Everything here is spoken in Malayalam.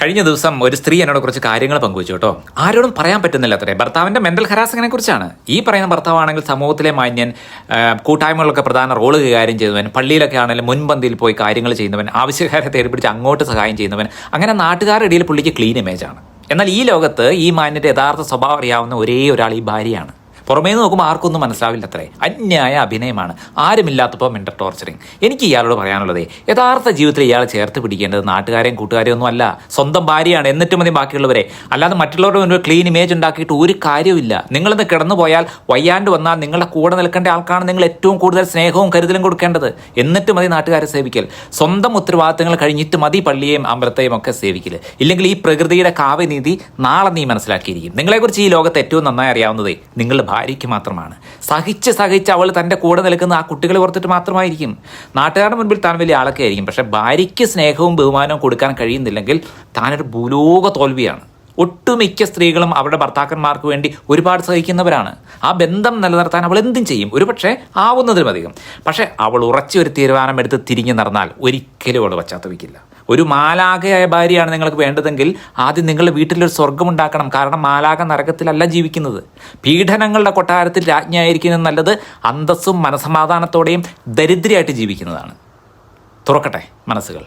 കഴിഞ്ഞ ദിവസം ഒരു സ്ത്രീ എന്നോട് കുറച്ച് കാര്യങ്ങൾ പങ്കുവച്ചു കേട്ടോ. ആരോടും പറയാൻ പറ്റുന്നില്ല അത്രേ. ഭർത്താവിന്റെ മെന്റൽ ഹരാസിങ്ങിനെ കുറിച്ചാണ്. ഈ പറയുന്ന ഭർത്താവാണെങ്കിൽ സമൂഹത്തിലെ മാന്യൻ, കൂട്ടായ്മകളൊക്കെ പ്രധാന റോള് കൈകാര്യം ചെയ്തവൻ, പള്ളിയിലൊക്കെ ആണെങ്കിലും മുൻപന്തിയിൽ പോയി കാര്യങ്ങൾ ചെയ്യുന്നവൻ, ആവശ്യക്കാരെ തേടിപ്പിടിച്ച് അങ്ങോട്ട് സഹായം ചെയ്യുന്നവൻ, അങ്ങനെ നാട്ടുകാരുടെ ഇടയിൽ പുള്ളിക്ക് ക്ലീൻ ഇമേജാണ്. എന്നാൽ ഈ ലോകത്ത് ഈ മാന്യന്റെ യഥാർത്ഥ സ്വഭാവം അറിയാവുന്ന ഒരേ ഒരാൾ ഈ ഭാര്യയാണ്. പുറമേ നിന്ന് നോക്കുമ്പോൾ ആർക്കൊന്നും മനസ്സിലാവില്ല അത്രേ. അന്യായ അഭിനയമാണ്, ആരുമില്ലാത്തപ്പോൾ മെന്റൽ ടോർച്ചറിങ്. എനിക്ക് ഇയാളോട് പറയാനുള്ളത്, യഥാർത്ഥ ജീവിതത്തിൽ ഇയാൾ ചേർത്ത് പിടിക്കേണ്ടത് നാട്ടുകാരെയും കൂട്ടുകാരെയും ഒന്നും അല്ല, സ്വന്തം ഭാര്യയാണ്. എന്നിട്ട് മതി ബാക്കിയുള്ളവരെ. അല്ലാതെ മറ്റുള്ളവരുടെ മുന്നിൽ ക്ലീൻ ഇമേജ് ഉണ്ടാക്കിയിട്ട് ഒരു കാര്യമില്ല. നിങ്ങളിന്ന് കിടന്നു പോയാൽ, വയ്യാണ്ട് വന്നാൽ നിങ്ങളുടെ കൂടെ നിൽക്കേണ്ട ആൾക്കാണ് നിങ്ങൾ ഏറ്റവും കൂടുതൽ സ്നേഹവും കരുതലും കൊടുക്കേണ്ടത്. എന്നിട്ട് മതി നാട്ടുകാരെ സേവിക്കൽ. സ്വന്തം ഉത്തരവാദിത്തങ്ങൾ കഴിഞ്ഞിട്ട് മതി പള്ളിയെയും അമ്പലത്തെയും ഒക്കെ സേവിക്കൽ. ഇല്ലെങ്കിൽ ഈ പ്രകൃതിയുടെ കാവ്യനീതി നാളെ നീ മനസ്സിലാക്കിയിരിക്കും. നിങ്ങളെക്കുറിച്ച് ഈ ലോകത്ത് ഏറ്റവും നന്നായി അറിയാവുന്നത് നിങ്ങളുടെ ഭാര്യയ്ക്ക് മാത്രമാണ്. സഹിച്ച് അവൾ തൻ്റെ കൂടെ നിൽക്കുന്ന ആ കുട്ടികളെ ഓർത്തിട്ട് മാത്രമായിരിക്കും. നാട്ടുകാരുടെ മുൻപിൽ താൻ വലിയ ആളൊക്കെ ആയിരിക്കും. പക്ഷേ ഭാര്യയ്ക്ക് സ്നേഹവും ബഹുമാനവും കൊടുക്കാൻ കഴിയുന്നില്ലെങ്കിൽ താനൊരു ഭൂലോക തോൽവിയാണ്. ഒട്ടുമിക്ക സ്ത്രീകളും അവരുടെ ഭർത്താക്കന്മാർക്ക് വേണ്ടി ഒരുപാട് സഹിക്കുന്നവരാണ്. ആ ബന്ധം നിലനിർത്താൻ അവൾ എന്തും ചെയ്യും, ഒരുപക്ഷെ ആവുന്നതിലും അധികം. പക്ഷേ അവൾ ഉറച്ചൊരു തീരുമാനമെടുത്ത് തിരിഞ്ഞു നടന്നാൽ ഒരിക്കലും അവൾ പശ്ചാത്തപിക്കില്ല. ഒരു മാലാഖയായ ഭാര്യയാണ് നിങ്ങൾക്ക് വേണ്ടതെങ്കിൽ ആദ്യം നിങ്ങളുടെ വീട്ടിലൊരു സ്വർഗമുണ്ടാക്കണം. കാരണം മാലാഖ നരകത്തിലല്ല ജീവിക്കുന്നത്. പീഡനങ്ങളുടെ കൊട്ടാരത്തിൽ രാജ്ഞിയായിരിക്കുന്നത് നല്ലത് അന്തസ്സും മനസമാധാനത്തോടെയും ദരിദ്രയായിട്ട് ജീവിക്കുന്നതാണ്. തുറക്കട്ടെ മനസ്സുകൾ.